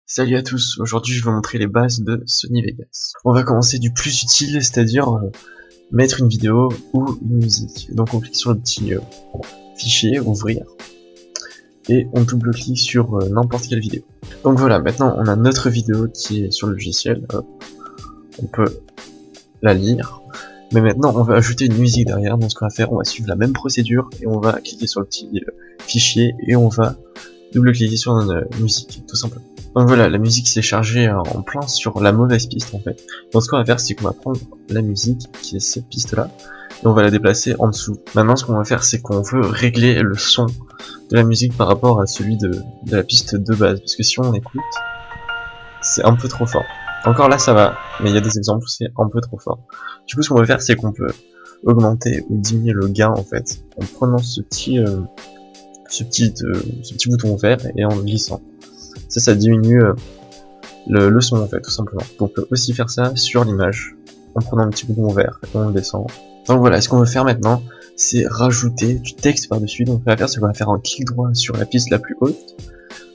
Salut à tous, aujourd'hui je vais vous montrer les bases de Sony Vegas. On va commencer du plus utile, c'est-à-dire mettre une vidéo ou une musique. Donc on clique sur le petit fichier, ouvrir, et on double-clique sur n'importe quelle vidéo. Donc voilà, maintenant on a notre vidéo qui est sur le logiciel, on peut la lire, mais maintenant on va ajouter une musique derrière. Donc ce qu'on va faire, on va suivre la même procédure, et on va cliquer sur le petit fichier, et on va double-cliquer sur une musique, tout simplement. Donc voilà, la musique s'est chargée en plein sur la mauvaise piste en fait. Donc ce qu'on va faire, c'est qu'on va prendre la musique qui est cette piste là, et on va la déplacer en dessous. Maintenant ce qu'on va faire, c'est qu'on veut régler le son de la musique par rapport à celui de la piste de base, parce que si on écoute, c'est un peu trop fort. Encore là ça va, mais il y a des exemples où c'est un peu trop fort. Du coup ce qu'on va faire, c'est qu'on peut augmenter ou diminuer le gain en fait, en prenant ce petit bouton vert et en glissant. Ça diminue le son en fait, tout simplement. Donc on peut aussi faire ça sur l'image, en prenant un petit bouton vert et on le descend. Donc voilà, ce qu'on veut faire maintenant, c'est rajouter du texte par-dessus. Donc ce qu'on va faire, c'est qu'on va faire un clic droit sur la piste la plus haute,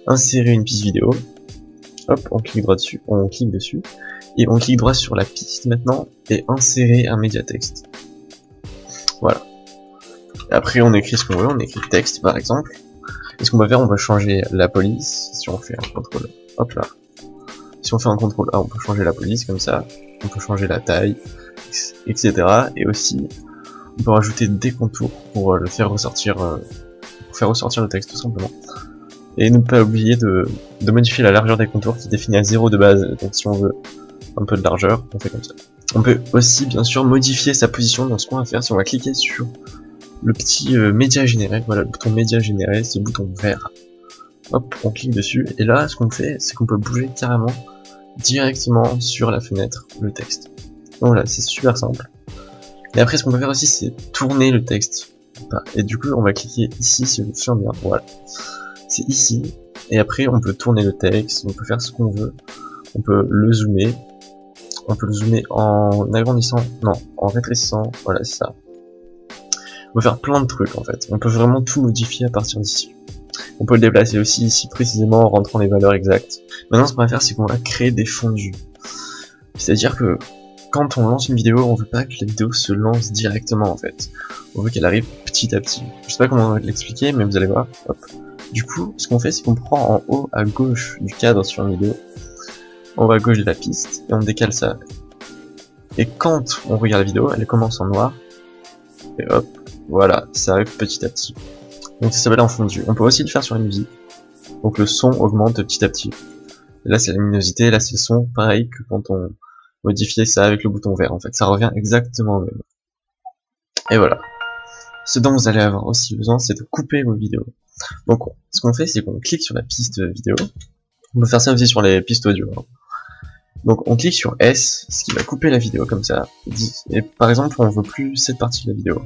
insérer une piste vidéo, hop, on clique droit dessus, on clique dessus, et on clique droit sur la piste maintenant, et insérer un médiatexte. Voilà. Et après on écrit ce qu'on veut, on écrit texte par exemple. Et ce qu'on va faire, on va changer la police, si on fait un contrôle, hop là. Si on fait un contrôle A, on peut changer la police comme ça, on peut changer la taille, etc. Et aussi, on peut rajouter des contours pour le faire ressortir, le texte tout simplement. Et ne pas oublier de modifier la largeur des contours qui est définie à 0 de base, donc si on veut un peu de largeur, on fait comme ça. On peut aussi bien sûr modifier sa position. Dans ce qu'on va faire, si on va cliquer sur le petit média généré, voilà le bouton média généré, ce bouton vert. Hop, on clique dessus, et là ce qu'on fait, c'est qu'on peut bouger carrément directement sur la fenêtre le texte. Donc voilà, c'est super simple. Et après ce qu'on peut faire aussi, c'est tourner le texte. Et du coup on va cliquer ici, si je me souviens bien, voilà. C'est ici, et après on peut tourner le texte, on peut faire ce qu'on veut. On peut le zoomer en agrandissant, non, en rétrécissant, voilà c'est ça. On peut faire plein de trucs en fait, on peut vraiment tout modifier à partir d'ici. On peut le déplacer aussi ici précisément en rentrant les valeurs exactes. Maintenant ce qu'on va faire, c'est qu'on va créer des fondus. C'est-à-dire que quand on lance une vidéo, on veut pas que la vidéo se lance directement en fait. On veut qu'elle arrive petit à petit. Je sais pas comment on va l'expliquer, mais vous allez voir. Hop. Du coup, ce qu'on fait, c'est qu'on prend en haut à gauche du cadre sur une vidéo, en haut à gauche de la piste, et on décale ça. Et quand on regarde la vidéo, elle commence en noir, et hop, voilà, ça arrive petit à petit. Donc ça s'appelle un fondu. On peut aussi le faire sur la musique. Donc le son augmente petit à petit. Et là c'est la luminosité, là c'est le son, pareil que quand on modifiait ça avec le bouton vert. En fait, ça revient exactement au même. Et voilà. Ce dont vous allez avoir aussi besoin, c'est de couper vos vidéos. Donc ce qu'on fait, c'est qu'on clique sur la piste vidéo. On peut faire ça aussi sur les pistes audio. Hein. Donc on clique sur S, ce qui va couper la vidéo comme ça. Et par exemple, on veut plus cette partie de la vidéo.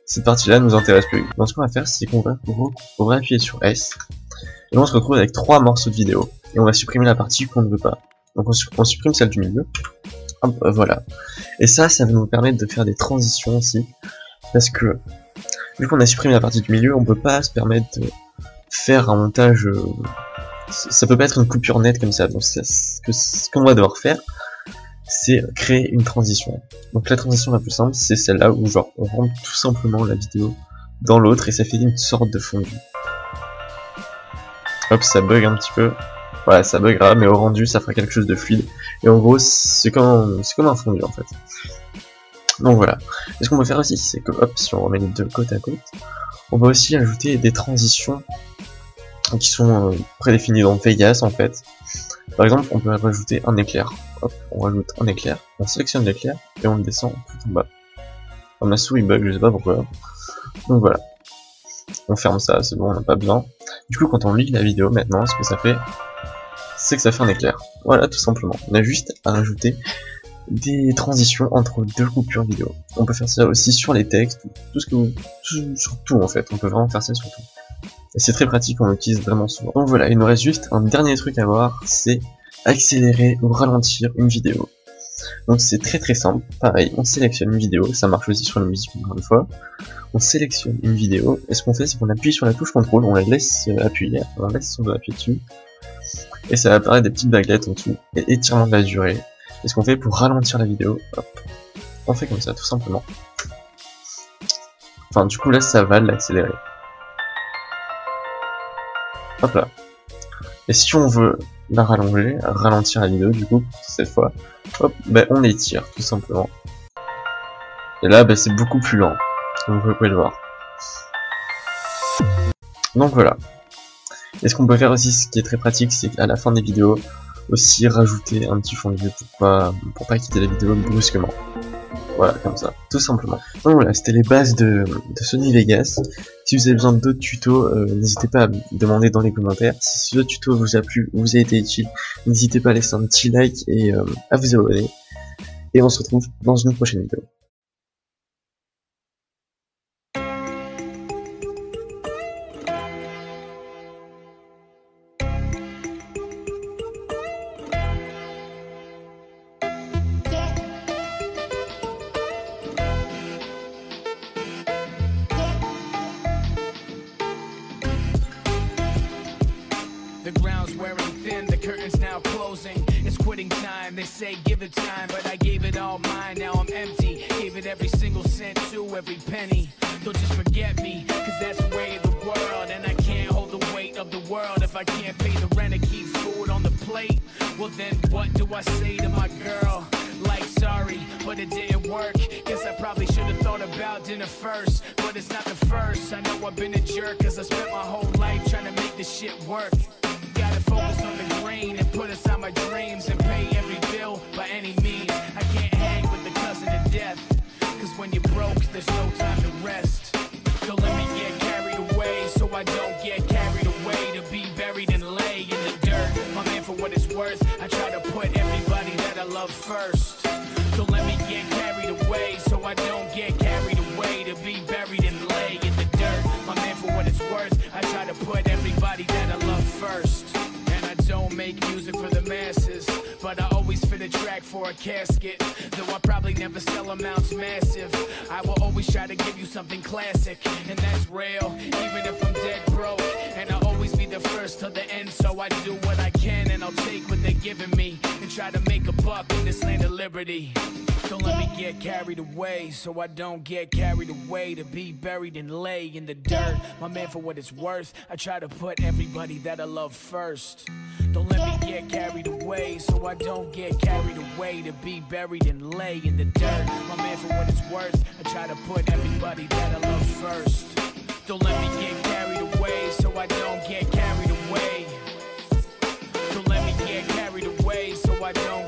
Cette partie-là nous intéresse plus. Donc ce qu'on va faire, c'est qu'on va appuyer sur S, et on se retrouve avec 3 morceaux de vidéo, et on va supprimer la partie qu'on ne veut pas. Donc on supprime celle du milieu. Hop, voilà. Et ça va nous permettre de faire des transitions aussi, parce que vu qu'on a supprimé la partie du milieu, on peut pas se permettre de faire un montage. Ça peut pas être une coupure nette comme ça. Donc ce qu'on va devoir faire, c'est créer une transition. Donc la transition la plus simple, c'est celle-là où genre on rentre tout simplement la vidéo dans l'autre et ça fait une sorte de fondu. Hop, ça bug un petit peu. Voilà, ça buggera, mais au rendu, ça fera quelque chose de fluide. Et en gros, c'est comme un fondu en fait. Donc voilà. Et ce qu'on peut faire aussi, c'est que hop, si on remet les deux côte à côte, on va aussi ajouter des transitions qui sont prédéfinies dans Vegas en fait. Par exemple, on peut rajouter un éclair. Hop, on rajoute un éclair, on sélectionne l'éclair et on le descend tout en bas. Enfin, ma souris bug, je sais pas pourquoi. Donc voilà. On ferme ça, c'est bon, on n'a pas besoin. Du coup, quand on lit la vidéo maintenant, ce que ça fait, c'est que ça fait un éclair. Voilà, tout simplement. On a juste à rajouter des transitions entre deux coupures vidéo. On peut faire ça aussi sur les textes, sur tout en fait. On peut vraiment faire ça sur tout. Et c'est très pratique, on l'utilise vraiment souvent. Donc voilà, il nous reste juste un dernier truc à voir, c'est accélérer ou ralentir une vidéo. Donc c'est très simple, pareil, on sélectionne une vidéo, ça marche aussi sur la musique encore une fois. On sélectionne une vidéo, et ce qu'on fait, c'est qu'on appuie sur la touche contrôle, on la laisse appuyer, on laisse son doigt appuyer dessus. Et ça va apparaître des petites baguettes en dessous, et étirement de la durée. Et ce qu'on fait pour ralentir la vidéo, hop, on fait comme ça, tout simplement. Enfin, du coup, là, ça va l'accélérer. Hop là. Et si on veut la rallonger, ralentir la vidéo, du coup, cette fois, hop, ben, on étire, tout simplement. Et là, ben, c'est beaucoup plus lent, comme vous pouvez le voir. Donc voilà. Et ce qu'on peut faire aussi, ce qui est très pratique, c'est qu'à la fin des vidéos, aussi rajouter un petit fond de vue pour pas quitter la vidéo brusquement. Voilà, comme ça, tout simplement. Donc voilà, c'était les bases de Sony Vegas. Si vous avez besoin d'autres tutos, n'hésitez pas à me demander dans les commentaires. Si ce tuto vous a plu, vous a été utile, n'hésitez pas à laisser un petit like et à vous abonner. Et on se retrouve dans une prochaine vidéo. The ground's wearing thin, the curtain's now closing. It's quitting time, they say give it time, but I gave it all mine, now I'm empty. Gave it every single cent to every penny. Don't just forget me, cause that's the way of the world. And I can't hold the weight of the world if I can't pay the rent and keep food on the plate. Well then what do I say to my girl? Like sorry, but it didn't work. Guess I probably should have thought about dinner first. But it's not the first, I know I've been a jerk, cause I spent my whole life trying to make this shit work. Gotta focus on the grain and put aside my dreams and pay every bill by any means. I can't hang with the cousin of death, cause when you're broke, there's no time to rest. Don't let me get carried away, so I don't get carried away to be buried and lay in the dirt. My man, for what it's worth, I try to put everybody that I love first. Don't let me get carried away, so I don't get carried away to be buried and lay in the dirt. My man, for what it's worth, I try to put everybody that I love first. Don't make music for the masses, but I always fit a track for a casket. Though I probably never sell amounts massive, I will always try to give you something classic, and that's real, even if I'm dead broke. And I'll always be the first till the end, so I do what I can, and I'll take what they're giving me, and try to make a buck in this land of liberty. Don't let me get carried away, so I don't get carried away to be buried and lay in the dirt. My man, for what it's worth, I try to put everybody that I love first. Don't let me get carried away, so I don't get carried away to be buried and lay in the dirt. My man, for what it's worth, I try to put everybody that I love first. Don't let me get carried away, so I don't get carried away. Don't let me get carried away, so I don't